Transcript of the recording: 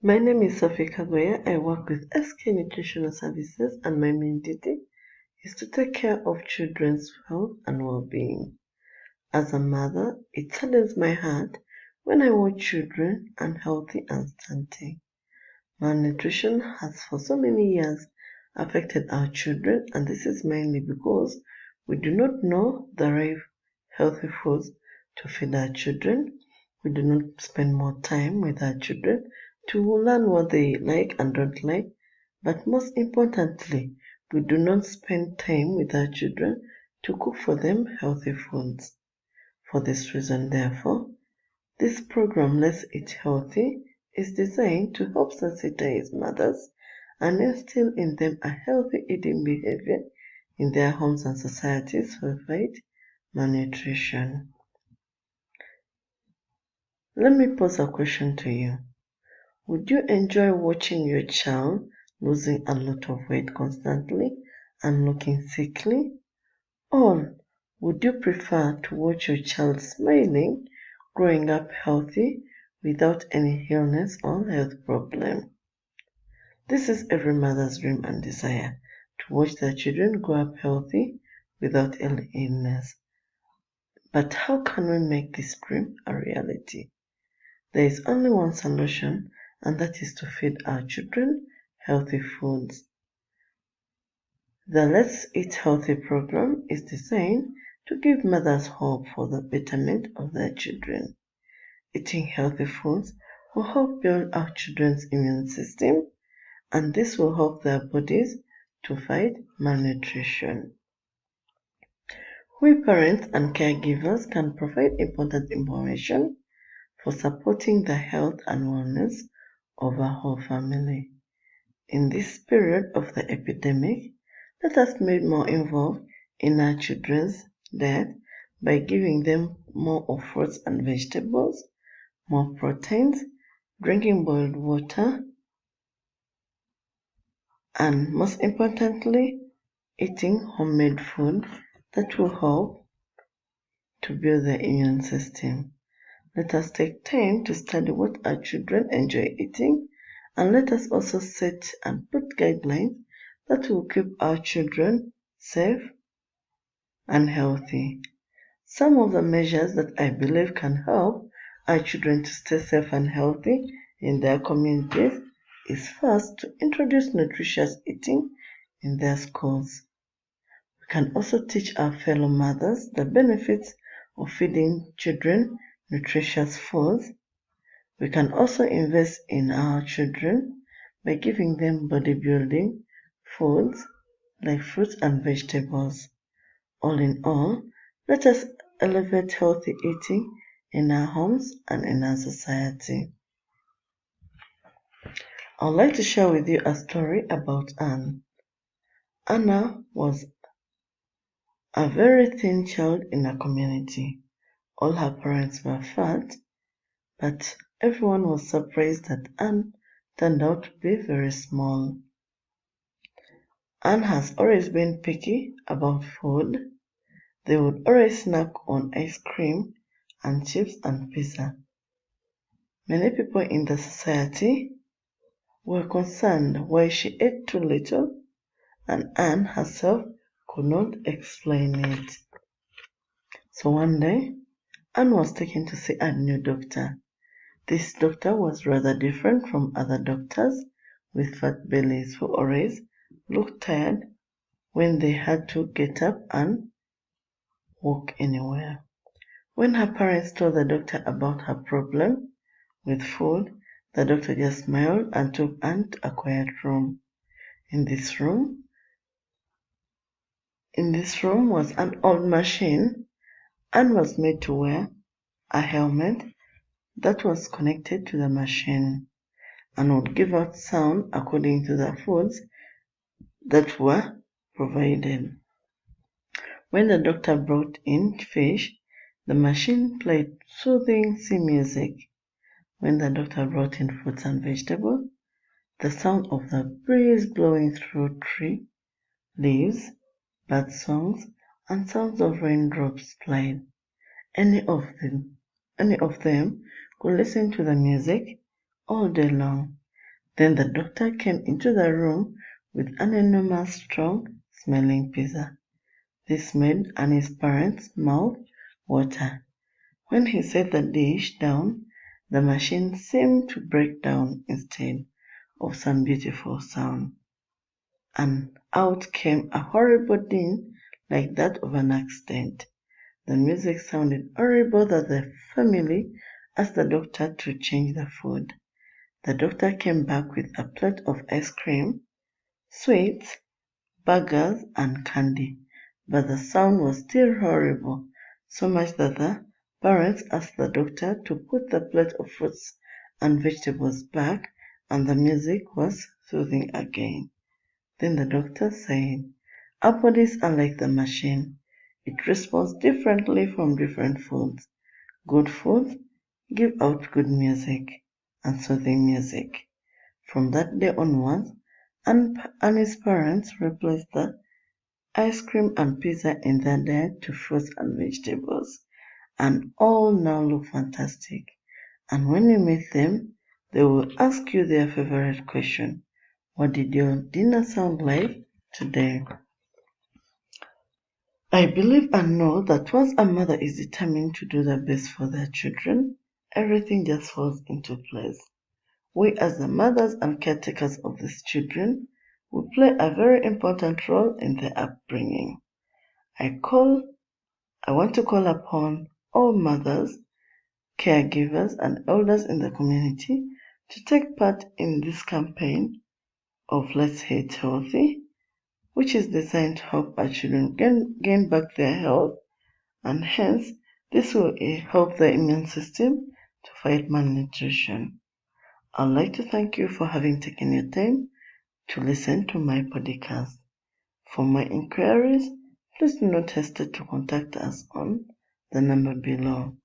My name is Sophie Kagoya. I work with SK Nutritional Services, and my main duty is to take care of children's health and well-being. As a mother, it saddens my heart when I watch children unhealthy and stunting. Malnutrition has for so many years affected our children, and this is mainly because we do not know the right healthy foods to feed our children. We do not spend more time with our children to learn what they like and don't like. But most importantly, we do not spend time with our children to cook for them healthy foods. For this reason, therefore, this program, Let's Eat Healthy, is designed to help sensitize mothers and instill in them a healthy eating behavior in their homes and societies to fight malnutrition. Let me pose a question to you. Would you enjoy watching your child losing a lot of weight constantly and looking sickly? Or would you prefer to watch your child smiling, growing up healthy without any illness or health problem? This is every mother's dream and desire, to watch their children grow up healthy without any illness. But how can we make this dream a reality? There is only one solution, and that is to feed our children healthy foods. The Let's Eat Healthy program is designed to give mothers hope for the betterment of their children. Eating healthy foods will help build our children's immune system, and this will help their bodies to fight malnutrition. We parents and caregivers can provide important information for supporting the health and wellness of our whole family. In this period of the epidemic, let us be more involved in our children's diet by giving them more of fruits and vegetables, more proteins, drinking boiled water, and most importantly, eating homemade food that will help to build their immune system. Let us take time to study what our children enjoy eating, and let us also set and put guidelines that will keep our children safe and healthy. Some of the measures that I believe can help our children to stay safe and healthy in their communities is first to introduce nutritious eating in their schools. We can also teach our fellow mothers the benefits of feeding children nutritious foods. We can also invest in our children by giving them bodybuilding foods like fruits and vegetables. All in all, let us elevate healthy eating in our homes and in our society. I'd like to share with you a story about Anne. Anna was a very thin child in a community. All her parents were fat, but everyone was surprised that Anne turned out to be very small. Anne has always been picky about food. They would always snack on ice cream and chips and pizza. Many people in the society were concerned why she ate too little, and Anne herself could not explain it. So one day, Anne was taken to see a new doctor. This doctor was rather different from other doctors with fat bellies who always looked tired when they had to get up and walk anywhere. When her parents told the doctor about her problem with food, the doctor just smiled and took Anne to a quiet room. In this room was an old machine. Anne was made to wear a helmet that was connected to the machine and would give out sound according to the foods that were provided. When the doctor brought in fish, the machine played soothing sea music. When the doctor brought in fruits and vegetables, the sound of the breeze blowing through tree leaves, bird songs, and sounds of raindrops played. Any of them could listen to the music all day long. Then the doctor came into the room with an enormous, strong-smelling pizza. This made Annie's parents' mouth water. When he set the dish down, the machine seemed to break down instead of some beautiful sound. And out came a horrible din like that of an accident. The music sounded horrible that the family asked the doctor to change the food. The doctor came back with a plate of ice cream, sweets, burgers, and candy, but the sound was still horrible, so much that the parents asked the doctor to put the plate of fruits and vegetables back, and the music was soothing again. Then the doctor said, "Our bodies are like the machine. It responds differently from different foods. Good foods give out good music and soothing music." From that day onwards, Annie's parents replaced the ice cream and pizza in their diet to fruits and vegetables, and all now look fantastic. And when you meet them, they will ask you their favorite question: "What did your dinner sound like today?" I believe and know that once a mother is determined to do the best for their children, everything just falls into place. We as the mothers and caretakers of these children will play a very important role in their upbringing. I want to call upon all mothers, caregivers, and elders in the community to take part in this campaign of Let's Eat Healthy, which is designed to help our children gain back their health, and hence this will help the immune system to fight malnutrition. I'd like to thank you for having taken your time to listen to my podcast. For more inquiries, please do not hesitate to contact us on the number below.